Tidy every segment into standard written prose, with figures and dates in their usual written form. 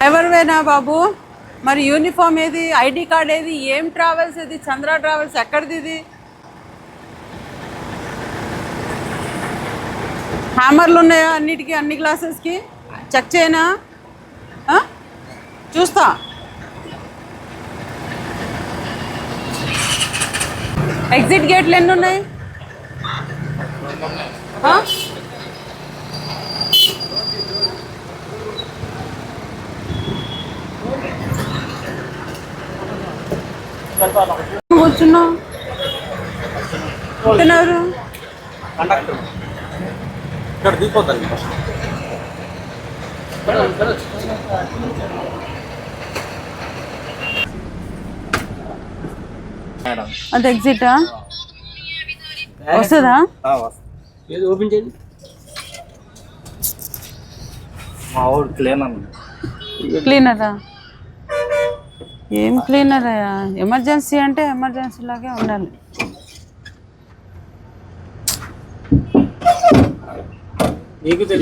ఎవరివేనా బాబు? మరి యూనిఫామ్ ఏది, ID card ఏది, ఏం ట్రావెల్స్ ఇది? చంద్ర ట్రావెల్స్ ఎక్కడిది ఇది? హ్యామర్లు ఉన్నాయా అన్నిటికీ, అన్ని క్లాసెస్కి? చెక్ చేయనా? చూస్తా. ఎగ్జిట్ గేట్లు ఎన్ని ఉన్నాయి? కూర్చున్నావు తిన్నారు. అది ఎగ్జిటా? వస్తుందా? ఓపెన్ చేయండి. క్లీనరా? ఏం క్లీనరా? ఎమర్జెన్సీ అంటే ఎమర్జెన్సీ లాగే ఉండాలి.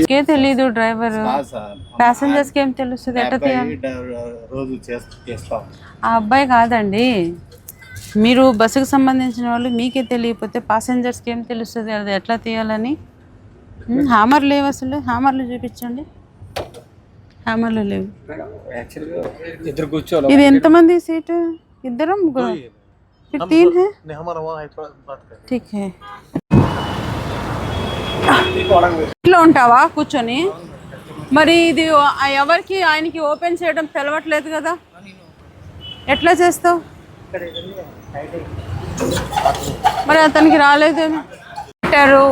నీకే తెలీదు డ్రైవర్, ప్యాసింజర్స్కి ఏం తెలుస్తుంది? ఎట్లా తీయాలి? ఆ అబ్బాయి కాదండి, మీరు బస్సుకు సంబంధించిన వాళ్ళు, మీకే తెలియకపోతే ప్యాసింజర్స్కి ఏం తెలుస్తుంది అది ఎట్లా తీయాలని? హ్యామర్ లేవు అసలు. హ్యామర్లు చూపించండి. హ్యామర్లు లేవు. ఇది ఎంతమంది సీటు? ఇద్దరు ముగ్గురు? 15 है? ठीक है. ఇంట్లో ఉంటావా కూర్చొని? మరి ఇది ఎవరికి, ఆయనకి ఓపెన్ చేయడం తెలవట్లేదు కదా, ఎట్లా చేస్తావు? మరి అతనికి రాలేదేమో.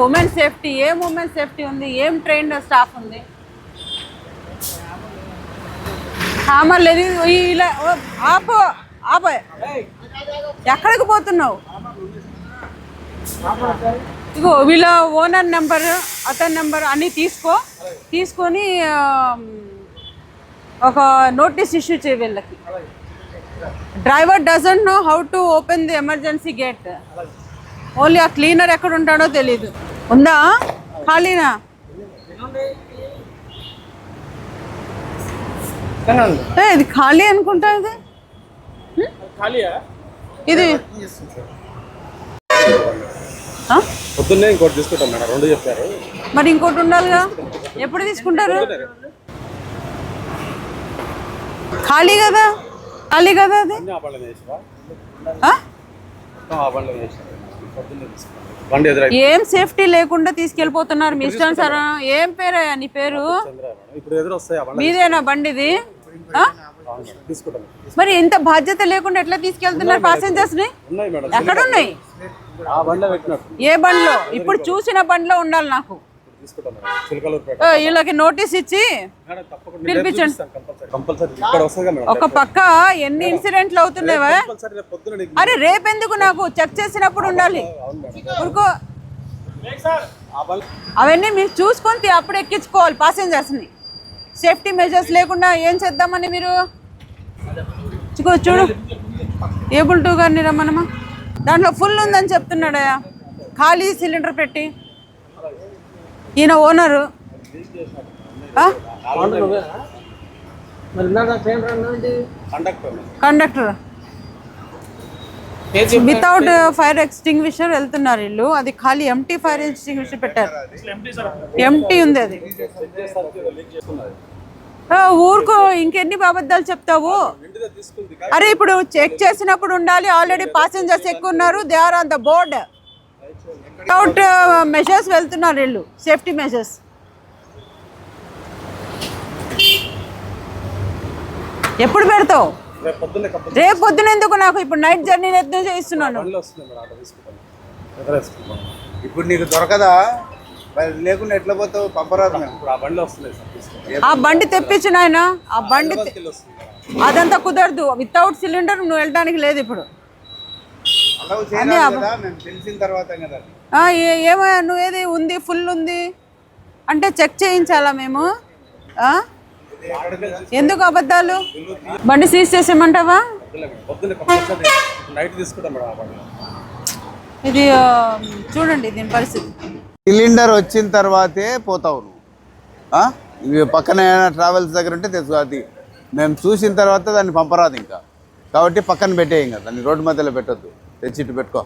ఉమెన్ సేఫ్టీ, ఏం ఉమెన్ సేఫ్టీ ఉంది? ఏం ట్రైన్డ్ స్టాఫ్ ఉంది? హ్యామర్ లేదు. ఇలా ఆపు ఆప. ఎక్కడికి పోతున్నావు? ఇగో వీళ్ళ ఓనర్ నెంబర్, అతని నెంబర్ అన్నీ తీసుకొని ఒక నోటీస్ ఇష్యూ చేయ వీళ్ళకి. Driver doesn't know how to open the emergency gate. Only ఆ క్లీనర్ ఎక్కడ ఉంటాడో తెలీదు. ఉందా? ఖాళీనా? ఇది ఖాళీ అనుకుంటా. ఇది మరి ఇంకోటి ఉండాలిగా. ఎప్పుడు తీసుకుంటారు? ఖాళీ కదా, ఖాళీ కదా. అది ఏం సేఫ్టీ లేకుండా తీసుకెళ్ళిపోతున్నారు మీ ఇష్టం సార్. ఏం పేరయ్యా నీ పేరు? మీదేనా బండిది? మరి ఇంత బాధ్యత లేకుండా ఎట్లా తీసుకెళ్తున్నారు ప్యాసింజర్స్ ని? ఎక్కడ ఉన్నాయి? ఏ బండ్లో? ఇప్పుడు చూసిన బండ్లో ఉండాలి నాకు. వీళ్ళకి నోటీస్ ఇచ్చి పిలిపించండి. ఒక పక్క ఎన్ని ఇన్సిడెంట్లు అవుతున్నావా? అరే రేపెందుకు? నాకు చెక్ చేసినప్పుడు ఉండాలి. ఊరుకో. అవన్నీ మీరు చూసుకొని అప్పుడు ఎక్కించుకోవాలి ప్యాసింజర్స్ని. సేఫ్టీ మెజర్స్ లేకుండా ఏం చేద్దామని మీరు? చూడు, ఏబుల్ 2 గారిని రమ్మనమా. దాంట్లో ఫుల్ ఉందని చెప్తున్నాడయా, ఖాళీ సిలిండర్ పెట్టి. ఈయన owner. Conductor without fire extinguisher వెళ్తున్నారు వీళ్ళు. అది ఖాళీ ఎంటీ ఫైర్ ఎక్స్టింగ్విషర్ పెట్టారు. ఎంటీ ఉంది అది. ఊరుకో, ఇంకెన్ని అబద్ధాలు చెప్తావు? అరే ఇప్పుడు చెక్ చేసినప్పుడు ఉండాలి. ఆల్రెడీ ప్యాసింజర్స్ ఎక్కువ ఉన్నారు. They are on the board. Without measures వెళ్తున్నారు వీళ్ళు, సేఫ్టీ మెజర్స్. ఎప్పుడు పెడతావు? రేపు పొద్దున ఎందుకు? నాకు ఇప్పుడు నైట్ జర్నీ చేయిస్తున్నాను. ఇప్పుడు నీకు దొరకదా? లేకుండా ఎట్లా పోతావు? పంపరాదు. ఆ బండి తెప్పించిన ఆయన. ఆ బండి అదంతా కుదరదు. వితౌట్ సిలిండర్ నువ్వు వెళ్ళడానికి లేదు ఇప్పుడు. తెలిసిన తర్వాత ఏమో నువ్వేది ఉంది, ఫుల్ ఉంది అంటే చెక్ చేయించాలా మేము? ఎందుకు అబద్ధాలు? బండి సీజ్ చేసేయమంటావా? ఇది చూడండి దీని పరిస్థితి. సిలిండర్ వచ్చిన తర్వాతే పోతావు నువ్వు. పక్కన ట్రావెల్స్ దగ్గర ఉంటే తెలుసు. అది మేము చూసిన తర్వాత దాన్ని పంపరాదు ఇంకా, కాబట్టి పక్కన పెట్టేయి, ఇంకా దాన్ని రోడ్డు మధ్యలో పెట్టొద్దు, తెచ్చి ఇటు పెట్టుకో.